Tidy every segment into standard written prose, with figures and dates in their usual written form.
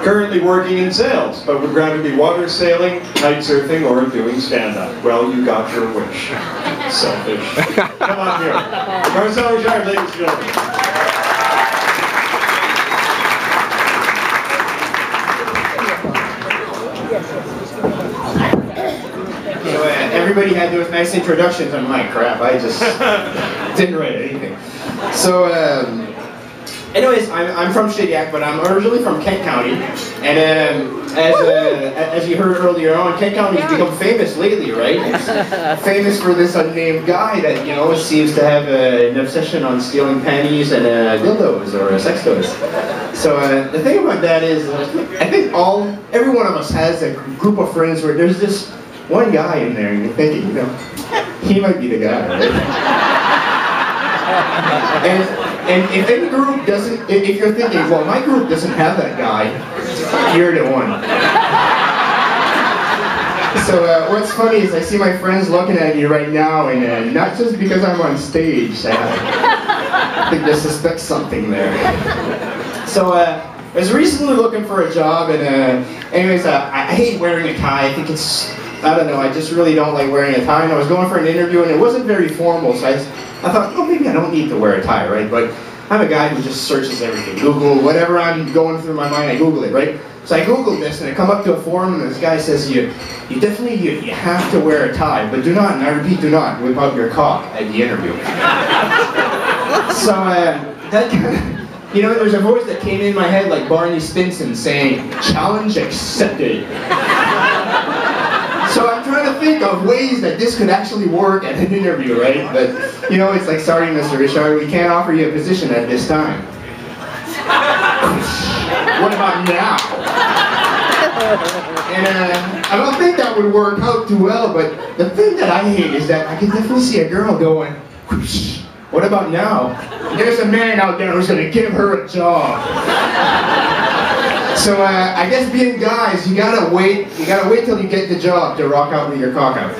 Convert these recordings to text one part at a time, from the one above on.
Currently working in sales, but would rather be water sailing, kite surfing, or doing stand-up. Well, you got your wish. Selfish. Come on here. Marcel, ladies and gentlemen. Everybody had those nice introductions. I'm like, crap, I just didn't write anything. So, anyways, I'm from Shediac, but I'm originally from Kent County. And as you heard earlier on, Kent County's become famous lately, right? It's famous for this unnamed guy that, you know, seems to have an obsession on stealing panties and dildos or sex toys. So the thing about that is, I think every one of us has a group of friends where there's this one guy in there, and you're thinking, you know, he might be the guy, right? and if any group doesn't, if you're thinking, well, my group doesn't have that guy, you're the one. So what's funny is I see my friends looking at me right now, and not just because I'm on stage, I think they suspect something there. So I was recently looking for a job, and anyways, I hate wearing a tie. I think it's, I don't know, I just really don't like wearing a tie. And I was going for an interview, and it wasn't very formal, so I thought, oh, maybe I don't need to wear a tie, right? But I'm a guy who just searches everything. Google, whatever I'm going through my mind, I Google it, right? So I Googled this, and I come up to a forum, and this guy says, you definitely have to wear a tie, but do not, and I repeat, do not, whip out your cock at the interview. So that kind of, you know, there's a voice that came in my head like Barney Stinson saying, challenge accepted. So I'm trying to think of ways that this could actually work at an interview, right? But, you know, it's like, sorry, Mr. Richard, we can't offer you a position at this time. What about now? And I don't think that would work out too well, but the thing that I hate is that I can definitely see a girl going, whoosh, what about now? There's a man out there who's going to give her a job. So I guess being guys, you gotta wait till you get the job to rock out with your cock out.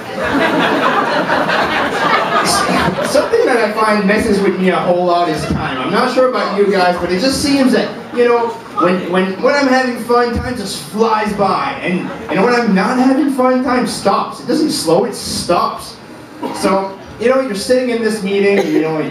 Something that I find messes with me a whole lot is time. I'm not sure about you guys, but it just seems that, you know, when I'm having fun, time just flies by. And when I'm not having fun, time stops. It doesn't slow, it stops. So, you know, you're sitting in this meeting, you know,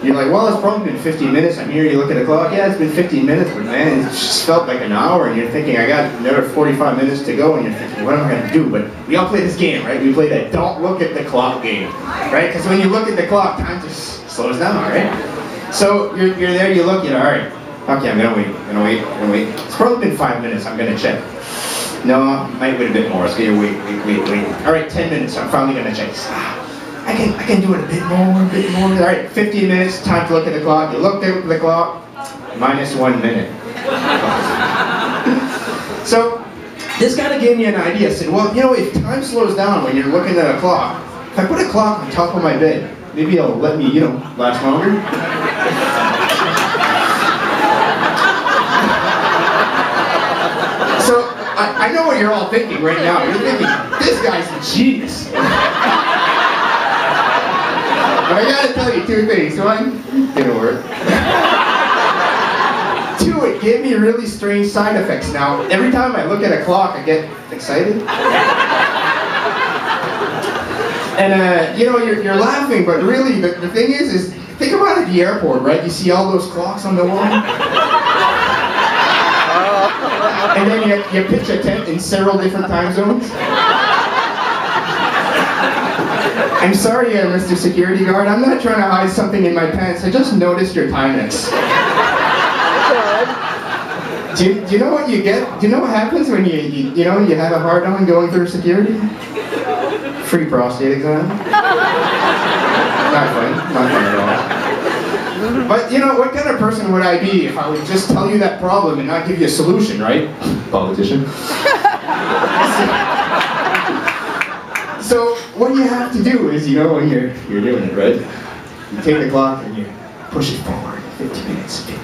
you're like, well, it's probably been 15 minutes. I'm here, you look at the clock, yeah, it's been 15 minutes, but man, it just felt like an hour, and you're thinking, I got another 45 minutes to go, and you're thinking, what am I going to do? But we all play this game, right? We play that don't look at the clock game, right? Because when you look at the clock, time just slows down, right? So you're there, you look, you're all right, okay, I'm going to wait. It's probably been 5 minutes, I'm going to check. No, might wait a bit more, it's going to wait. All right, 10 minutes, I'm finally going to check. I can do it a bit more. All right, 15 minutes, time to look at the clock. You looked at the clock, -1 minute. So, this kind of gave me an idea. I said, well, you know, if time slows down when you're looking at a clock, if I put a clock on top of my bed, maybe it'll let me, you know, last longer. So, I know what you're all thinking right now. You're thinking, this guy's a genius. But I gotta tell you two things. One, didn't work. Two, it gave me really strange side effects. Now, every time I look at a clock, I get excited. And you know, you're laughing, but really, the thing is think about it at the airport, right? You see all those clocks on the wall? And then you pitch a tent in several different time zones. I'm sorry, Mr. Security Guard, I'm not trying to hide something in my pants, I just noticed your Timex. Do you know what you get? Do you know what happens when you have a hard-on going through security? Free prostate exam. Not fun at all. But you know, what kind of person would I be if I would just tell you that problem and not give you a solution, right? Politician. So what you have to do is, you know, when you're doing it, right? You take the clock and you push it forward. 50 minutes, good.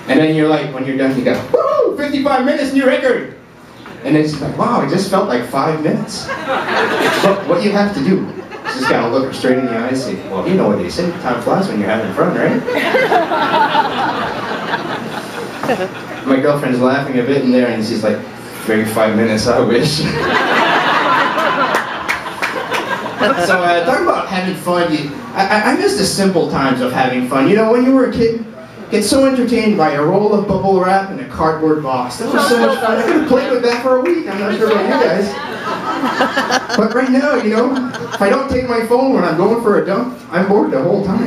And then you're like, when you're done, you go, woo, 55 minutes, new record. And then it's like, wow, it just felt like 5 minutes. But what you have to do is just gotta look her straight in the eye and say, well, you know what they say, time flies when you're having fun, right? my girlfriend's laughing a bit in there, and she's like, maybe 5 minutes, I wish. So talk about having fun. I miss the simple times of having fun. You know, when you were a kid, get so entertained by a roll of bubble wrap and a cardboard box. That was so much fun. I could have played with that for a week. I'm not sure about you guys. But right now, you know, if I don't take my phone when I'm going for a dump, I'm bored the whole time.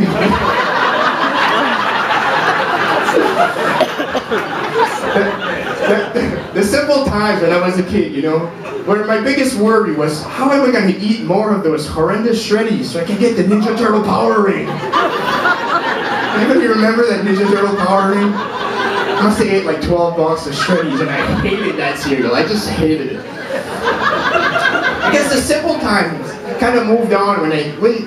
The simple times when I was a kid, you know, where my biggest worry was, how am I going to eat more of those horrendous shreddies so I can get the Ninja Turtle Power Ring? Anybody remember that Ninja Turtle Power Ring? I must have ate like 12 boxes of shreddies, and I hated that cereal. I just hated it. I guess the simple times kind of moved on when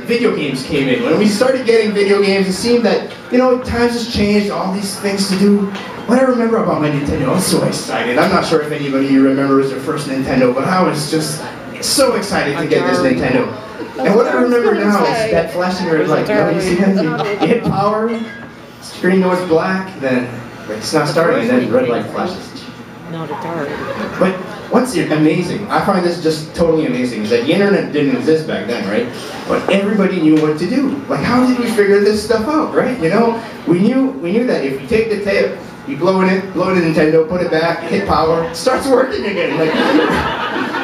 video games came in. When we started getting video games, it seemed that, you know, times has changed, all these things to do. What I remember about my Nintendo, I was so excited. I'm not sure if anybody remembers their first Nintendo, but I was just so excited to get this Nintendo. And what I remember now is that flashing red light. You know, you see that? You hit power, screen goes black, then it's not starting, and then red light flashes. Not a dark. But what's amazing, I find this just totally amazing, is that the internet didn't exist back then, right? But everybody knew what to do. Like, how did we figure this stuff out, right? You know, we knew that if we take the tape, you blow the Nintendo, put it back, hit power, it starts working again. Like,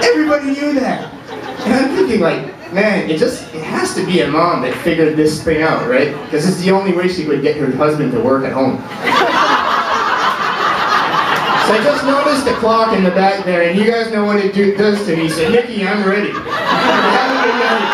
everybody knew that. And I'm thinking, like, man, it has to be a mom that figured this thing out, right? Because it's the only way she could get her husband to work at home. So I just noticed the clock in the back there, and you guys know what it does to me. So, Nikki, I'm ready. Have a good night.